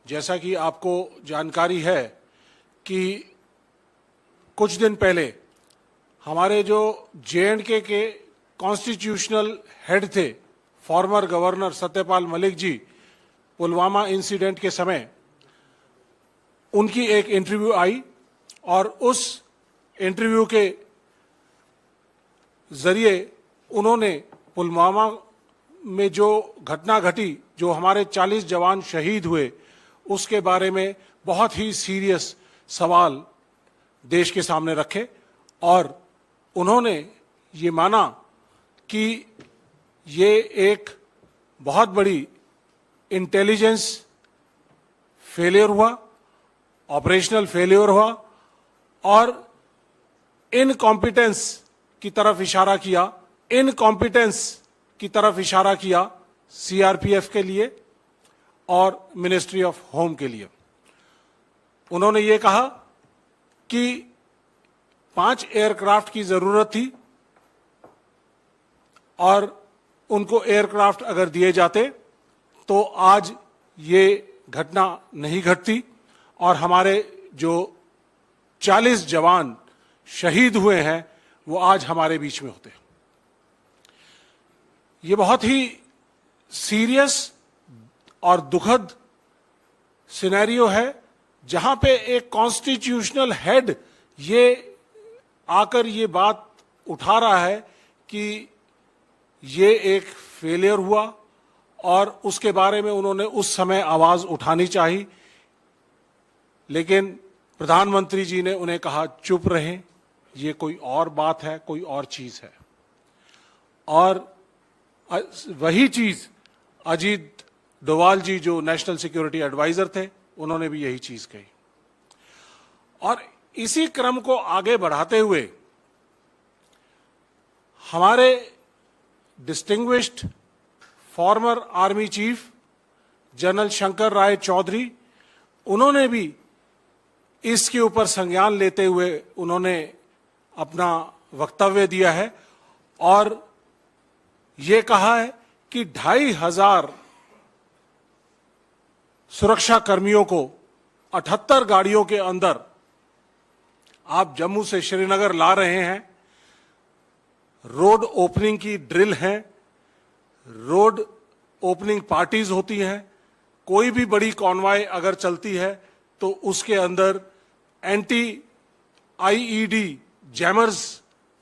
जैसा कि आपको जानकारी है कि कुछ दिन पहले हमारे जो जे.एंड.के के कॉन्स्टिट्यूशनल हेड थे, former governor Satyapal Malik ji, Pulwama incident के समय उनकी एक इंटरव्यू आई और उस इंटरव्यू के जरिए उन्होंने पुलवामा में जो घटना घटी, जो हमारे 40 जवान शहीद हुए, उसके बारे में बहुत ही सीरियस सवाल देश के सामने रखे और उन्होंने ये माना कि ये एक बहुत बड़ी इंटेलिजेंस फेलियर हुआ, ऑपरेशनल फेलियर हुआ और इनकॉम्पिटेंस की तरफ इशारा किया, इनकॉम्पिटेंस की तरफ इशारा किया सीआरपीएफ के लिए और मिनिस्ट्री ऑफ होम के लिए। उन्होंने ये कहा कि 5 एयरक्राफ्ट की जरूरत थी और उनको एयरक्राफ्ट अगर दिए जाते तो आज ये घटना नहीं घटती और हमारे जो 40 जवान शहीद हुए हैं वो आज हमारे बीच में होते। ये बहुत ही सीरियस और दुखद सिनेरियो है जहां पे एक कॉन्स्टिट्यूशनल हेड ये आकर ये बात उठा रहा है कि ये एक फेलियर हुआ और उसके बारे में उन्होंने उस समय आवाज उठानी चाहिए, लेकिन प्रधानमंत्री जी ने उन्हें कहा चुप रहें, ये कोई और बात है, कोई और चीज है। और वही चीज अजीत डोवाल जी जो नेशनल सिक्योरिटी एडवाइजर थे, उन्होंने भी यही चीज कही। और इसी क्रम को आगे बढ़ाते हुए हमारे distinguished former army chief general Shankar Roy Chowdhury, उन्होंने भी इसके ऊपर संज्ञान लेते हुए उन्होंने अपना वक्तव्य दिया है और ये कहा है कि 2500 सुरक्षा कर्मियों को 78 गाड़ियों के अंदर आप जम्मू से श्रीनगर ला रहे हैं। रोड ओपनिंग की ड्रिल है, रोड ओपनिंग पार्टीज होती हैं, कोई भी बड़ी कॉन्वॉय अगर चलती है तो उसके अंदर एंटी आईईडी जैमर्स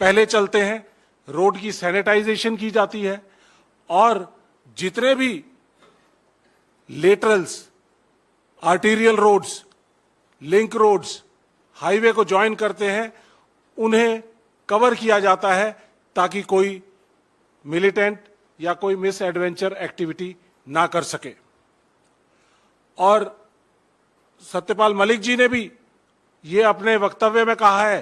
पहले चलते हैं, रोड की सैनिटाइजेशन की जाती है और जितने भी laterals, arterial roads, link roads, highway को ज्वाइन करते हैं, उन्हें कवर किया जाता है ताकि कोई मिलिटेंट या कोई मिस एडवेंचर एक्टिविटी ना कर सके। और सत्यपाल मलिक जी ने भी ये अपने वक्तव्य में कहा है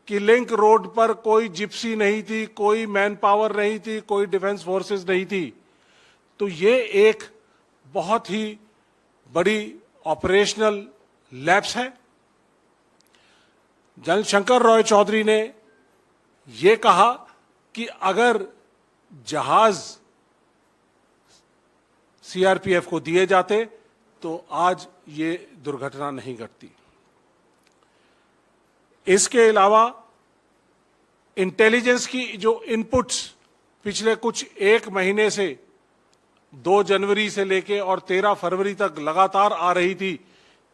कि लिंक रोड पर कोई जिप्सी नहीं थी, कोई मैन पावर नहीं थी, कोई डिफेंस फोर्सेस नहीं थी। तो ये एक बहुत ही बड़ी ऑपरेशनल लैप्स है। जनरल शंकर राय चौधरी ने ये कहा कि अगर जहाज सीआरपीएफ को दिए जाते तो आज ये दुर्घटना नहीं घटती। इसके अलावा इंटेलिजेंस की जो इनपुट्स पिछले कुछ 1 महीने से 2 जनवरी से लेके और 13 फरवरी तक लगातार आ रही थी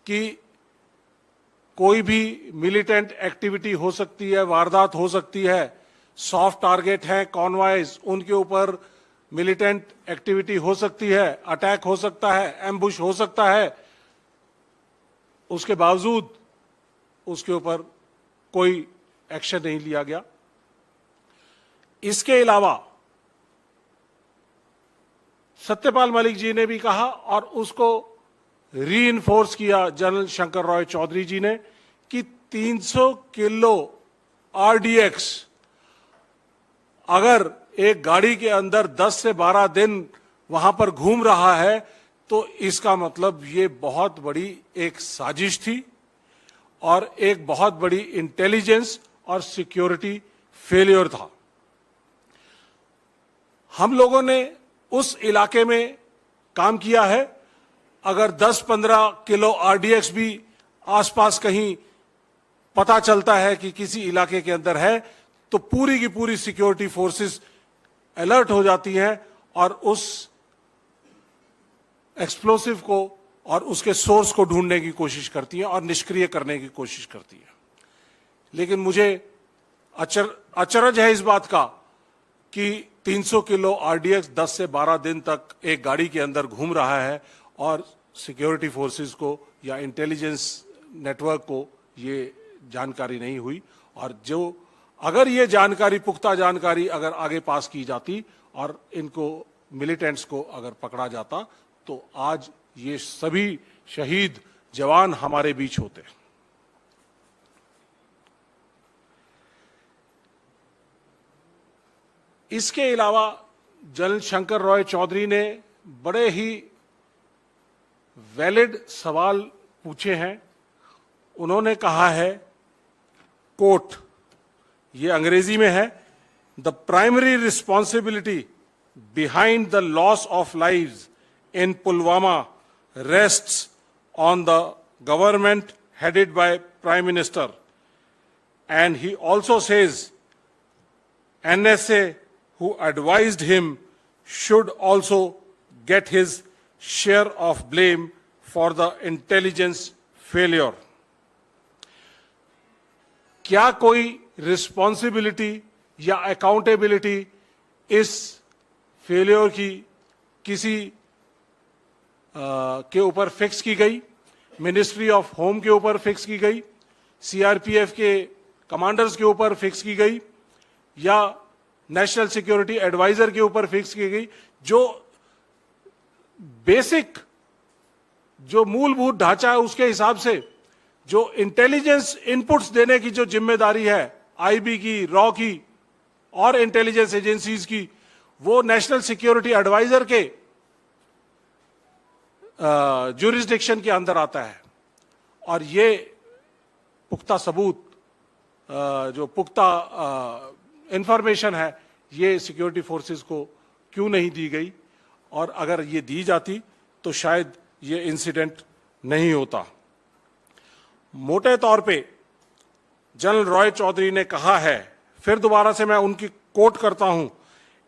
कि कोई भी मिलिटेंट एक्टिविटी हो सकती है, वारदात हो सकती है, सॉफ्ट टारगेट हैं कॉन्वॉयज, उनके ऊपर मिलिटेंट एक्टिविटी हो सकती है, अटैक हो सकता है, एम्बुश हो सकता है। उसके बावजूद उसके ऊपर कोई एक्शन नहीं लिया गया। इसके अलावा सत्यपाल मलिक जी ने भी कहा और उसको रीइंफोर्स किया जनरल शंकर राय चौधरी जी ने कि 300 किलो आरडीएक्स अगर एक गाड़ी के अंदर 10 से 12 दिन वहां पर घूम रहा है तो इसका मतलब ये बहुत बड़ी एक साजिश थी और एक बहुत बड़ी इंटेलिजेंस और सिक्योरिटी फेलियर था। हम लोगों ने उस इलाके में काम किया है। अगर 10-15 किलो आरडीएक्स भी आसपास कहीं पता चलता है कि किसी इलाके के अंदर है, तो पूरी की पूरी सिक्योरिटी फोर्सेस अलर्ट हो जाती हैं और उस एक्सप्लोसिव को और उसके सोर्स को ढूंढने की कोशिश करती हैं और निष्क्रिय करने की कोशिश करती हैं। लेकिन मुझे अचरज है इस बात का कि 300 किलो आरडीएक्स 10 से 12 दिन तक एक गाड़ी के अंदर घूम रहा है और सिक्योरिटी फोर्सेस को या इंटेलिजेंस नेटवर्क को ये जानकारी नहीं हुई। और जो अगर ये जानकारी, पुख्ता जानकारी अगर आगे पास की जाती और इनको मिलिटेंट्स को अगर पकड़ा जाता, तो आज ये सभी शहीद जवान हमारे बीच होते। इसके अलावा जनरल शंकर रॉय चौधरी ने बड़े ही वैलिड सवाल पूछे हैं। उन्होंने कहा है, कोट, ये अंग्रेजी में है, the primary responsibility behind the loss of lives in Pulwama rests on the government headed by Prime Minister. And he also says NSA who advised him should also get his share of blame for the intelligence failure. क्या कोई responsibility या accountability इस failure की किसी के ऊपर fix की गई? मिनिस्ट्री ऑफ होम के ऊपर फिक्स की गई, सीआरपीएफ के कमांडर्स के ऊपर फिक्स की गई, या नेशनल सिक्योरिटी एडवाइजर के ऊपर फिक्स की गई? जो बेसिक, जो मूलभूत ढांचा है उसके हिसाब से जो इंटेलिजेंस इनपुट्स देने की जो जिम्मेदारी है आईबी की, रॉ की और इंटेलिजेंस एजेंसीज की, वो नेशनल सिक्योरिटी एडवाइजर के ज्यूरिसडिक्शन के अंदर आता है। और ये पुख्ता सबूत, जो पुख्ता इंफॉर्मेशन है, ये सिक्योरिटी फोर्सेस को क्यों नहीं दी गई? और अगर ये दी जाती तो शायद ये इंसिडेंट नहीं होता। मोटे तौर पे जनरल रॉय चौधरी ने कहा है, फिर दोबारा से मैं उनकी कोट करता हूं,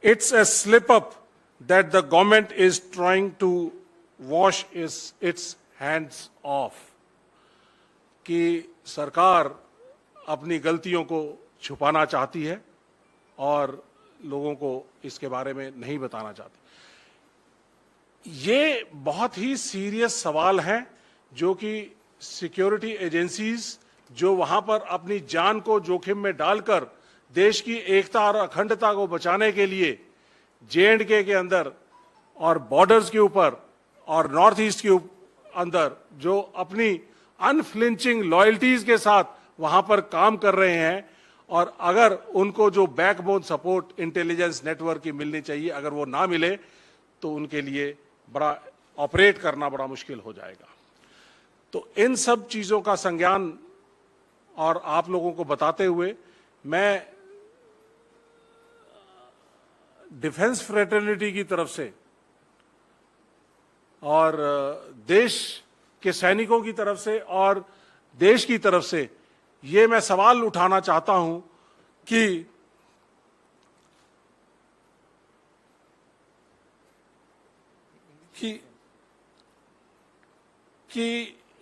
it's a slip up that the government is trying to wash its hands off, कि सरकार अपनी गलतियों को छुपाना चाहती है और लोगों को इसके बारे में नहीं बताना चाहती। ये बहुत ही सीरियस सवाल हैं जो कि सिक्योरिटी एजेंसीज जो वहां पर अपनी जान को जोखिम में डालकर देश की एकता और अखंडता को बचाने के लिए जे&के के अंदर और बॉर्डर्स के ऊपर और नॉर्थ ईस्ट के अंदर जो अपनी अनफ्लिंचिंग लॉयल्टीज के साथ वहां पर काम कर रहे हैं, और अगर उनको जो बैकबोन सपोर्ट इंटेलिजेंस नेटवर्क की मिलनी चाहिए, अगर वो ना मिले तो उनके लिए बड़ा ऑपरेट करना बड़ा मुश्किल हो जाएगा। तो इन सब चीजों का संज्ञान और आप लोगों को बताते हुए मैं डिफेंस फ्रेटर्निटी की तरफ से और देश के सैनिकों की तरफ से और देश की तरफ से ये मैं सवाल उठाना चाहता हूं कि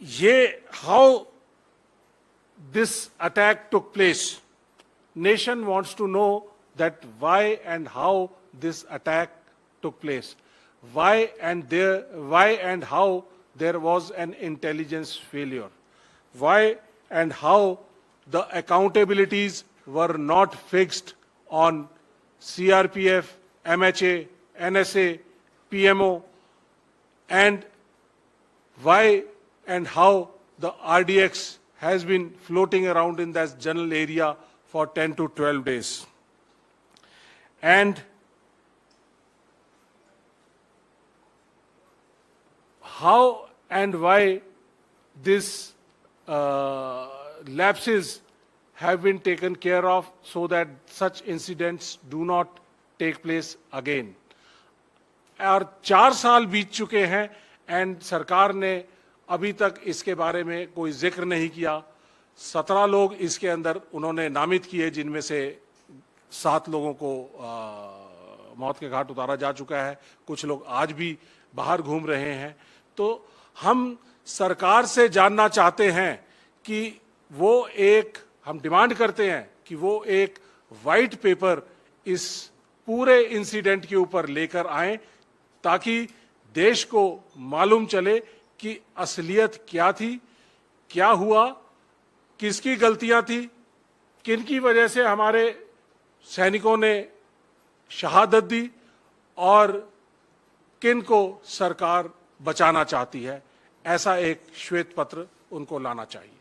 ये how this attack took place, nation wants to know that why and how this attack took place, why and how there was an intelligence failure, why and how the accountabilities were not fixed on CRPF, MHA, NSA, PMO, and why and how the RDX has been floating around in that general area for 10 to 12 days. And how and why this lapses have been taken care of so that such incidents do not take place again. और 4 साल बीत चुके हैं and सरकार ने अभी तक इसके बारे में कोई जिक्र नहीं किया। 17 लोग इसके अंदर उन्होंने नामित किए, जिनमें से 7 लोगों को मौत के घाट उतारा जा चुका है। कुछ लोग आज भी बाहर घूम रहे हैं। तो हम सरकार से जानना चाहते हैं कि हम डिमांड करते हैं कि वो एक वाइट पेपर इस पूरे इंसिडेंट के ऊपर लेकर आएं, ताकि देश को मालूम चले कि असलियत क्या थी, क्या हुआ, किसकी गलतियां थी, किन की वजह से हमारे सैनिकों ने शहादत दी और किन को सरकार बचाना चाहती है। ऐसा एक श्वेत पत्र उनको लाना चाहिए।